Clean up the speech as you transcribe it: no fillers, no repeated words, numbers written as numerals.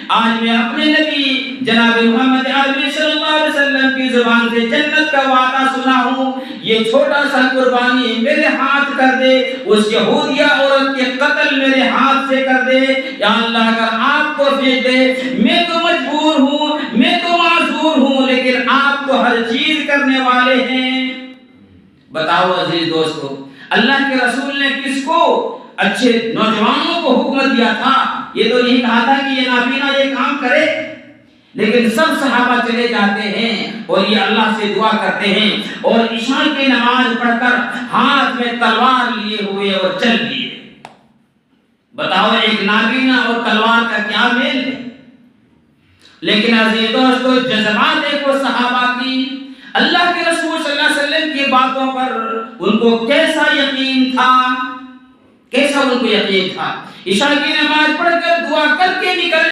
آج میں اپنے نبی جناب محمد عربی صلی اللہ علیہ وسلم کی زبان سے جنت کا وعدہ سنا ہوں، یہ چھوٹا سا قربانی میرے ہاتھ کر دے، اس یہودیہ عورت کے قتل میرے ہاتھ سے کر دے۔ یا اللہ اگر آپ کو توفیق دے، میں تو مجبور ہوں، میں تو معذور ہوں، لیکن آپ تو ہر چیز کرنے والے ہیں۔ بتاؤ عزیز دوستو، اللہ کے رسول نے کس کو اچھے نوجوانوں کو حکم دیا تھا؟ یہ تو نہیں کہا تھا کہ یہ نابینا یہ کام کرے، لیکن سب صحابہ چلے جاتے ہیں اور یہ اللہ سے دعا کرتے ہیں اور عشاء کی نماز پڑھ کر ہاتھ میں تلوار لیے ہوئے اور چل دیے۔ بتاؤ ایک نابینا اور تلوار کا کیا میل ہے؟ لیکن عزیز دوستو، جذبات دیکھو صحابہ کی، اللہ کے رسول صلی اللہ علیہ وسلم کی باتوں پر ان کو کیسا یقین تھا، کیسا ان کو یقین تھا۔ عشاء کی نماز پڑھ کر دعا کر کے نکل